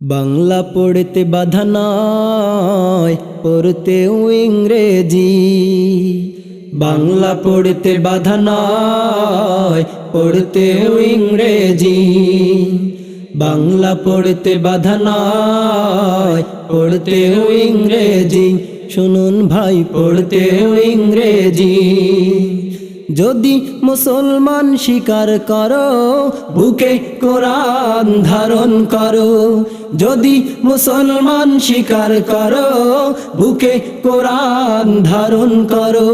বাংলা পড়তে বাধা নয়, পড়তেও ইংরেজি। বাংলা পড়তে বাধা নয়, পড়তেও ইংরেজি। বাংলা পড়তে বাধা নয়, পড়তেও ইংরেজি। শুনুন ভাই, পড়তেও ইংরেজি। যদি মুসলমান স্বীকার করো, বুকে কোরআন ধারণ করো। যদি মুসলমান স্বীকার করো, বুকে কোরআন ধারণ করো।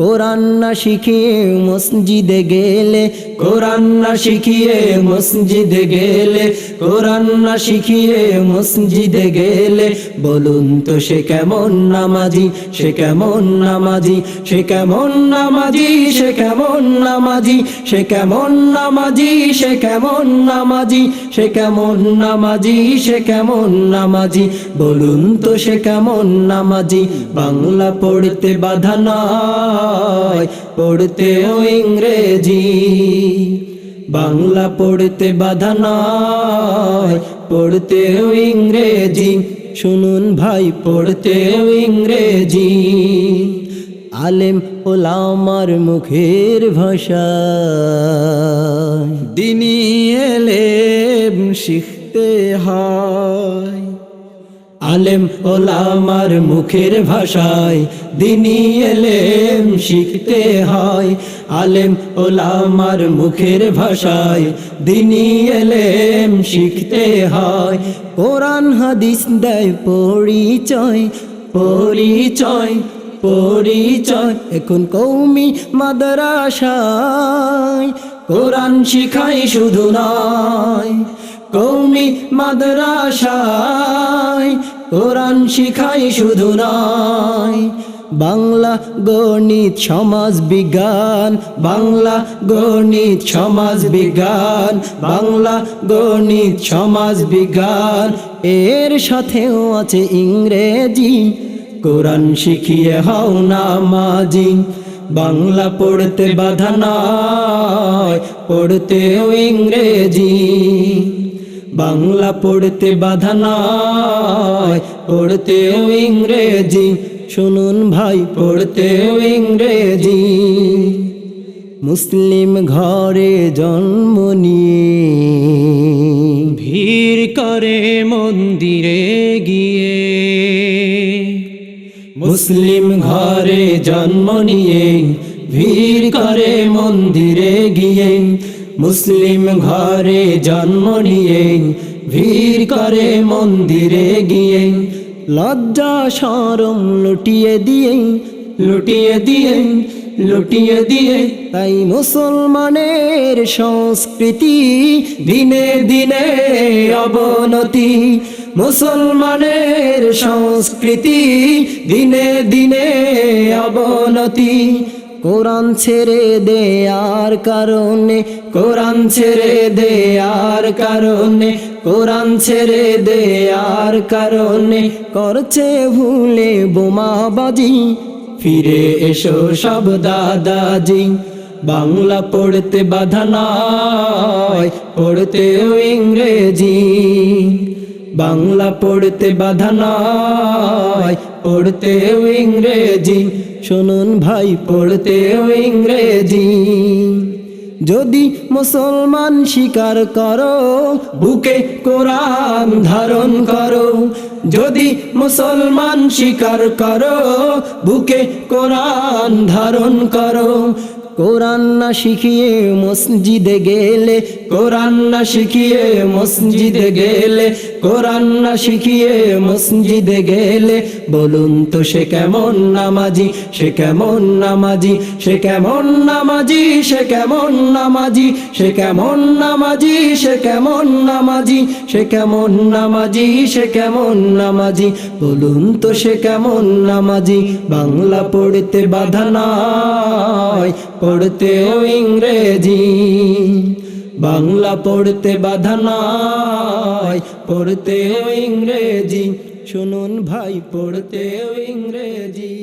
কোরআন না শিখিয়ে মসজিদে গেলে, কোরআন না শিখিয়ে মসজিদে গেলে, কোরআন না শিখিয়ে মসজিদে গেলে, বলুন তো সে কেমন নামাজি, সে কেমন নামাজি, সে কেমন নামাজি, সে কেমন নামাজি, সে কেমন নামাজি, সে কেমন নামাজি, সে কেমন নামাজি, সে কেমন নামাজি, বলুন তো সে কেমন নামাজি। বাংলা পড়তে বাধা নয়, পড়তেও ইংরেজি। বাংলা পড়তে বাধা নয়, পড়তেও ইংরেজি। শুনুন ভাই, পড়তেও ইংরেজি। আলেম ওলামার মুখের ভাষা, দ্বীনি এলেম শিখতে হয়। আলেম ওলামার মুখের ভাষায় দ্বীনি এলেম শিখতে হয়। আলেম ওলামার মুখের ভাষায় দ্বীনি এলেম শিখতে হয়। কোরআন হাদিস দেয় পরিচয়, পরিচয়, পরিচয়। এখন কওমি মাদ্রাসায় কোরআন শিখাই শুধু নয়, কওমি মাদ্রাসায় কোরআন শিখাই শুধু নয়। বাংলা গণিত সমাজ বিজ্ঞান, বাংলা গণিত সমাজ বিজ্ঞান, বাংলা গণিত সমাজ বিজ্ঞান, এর সাথেও আছে ইংরেজি। কোরআন শিখিয়ে হও নামাজি। বাংলা পড়তে বাধা নয়, পড়তেও ইংরেজি। বাংলা পড়তে বাধা নয়, পড়তেও ইংরেজি। শুনুন ভাই, পড়তেও ইংরেজি। মুসলিম ঘরে জন্ম নিয়ে ভিড় করে মন্দিরে গিয়ে, মুসলিম ঘরে জন্ম নিয়ে ভিড় করে মন্দিরে গিয়ে, মুসলিম ঘরে জন্ম নিয়ে ভিড় করে মন্দিরে গিয়ে। লজ্জা শরম লুটিয়ে দিয়ে, লুটিয়ে দিয়ে, লুটিয়ে দিয়ে, তাই মুসলমানের সংস্কৃতি দিনে দিনে অবনতি। মুসলমানের সংস্কৃতি দিনে দিনে অবনতি। কোরআন ছেড়ে দেয়ার কারণে, কোরআন ছেড়ে দেয়ার কারণে, কোরআন ছেড়ে দেয়ার কারণে করছে ভুলে বোমাবাজি। ফিরে এসো সব দাদাজি। বাংলা পড়তে বাধা নয়, পড়তেও ইংরেজি। বাংলা পড়তে বাধা নয়, পড়তেও ইংরেজি। শুনুন ভাই, পড়তেও ইংরেজি। যদি মুসলমান স্বীকার করো, বুকে কোরআন ধারণ করো। যদি মুসলমান স্বীকার করো, বুকে কোরআন ধারণ করো। কোরআন না শিখিয়ে মসজিদে গেলে, কোরআন না শিখিয়ে মসজিদে গেলে, কোরআন না শিখিয়ে মসজিদে গেলে, বলুন তো সে কেমন নামাজি, সে কেমন নামাজি, সে কেমন নামাজি, সে কেমন নামাজি, সে কেমন নামাজি, সে কেমন নামাজি, সে কেমন নামাজি, সে কেমন নামাজি, বলুন তো সে কেমন নামাজি। বাংলা পড়তে বাধা নয়, পড়তেও ইংরেজি। বাংলা পড়তে বাধা নয়, পড়তেও ইংরেজি। শুনুন ভাই, পড়তেও ইংরেজি।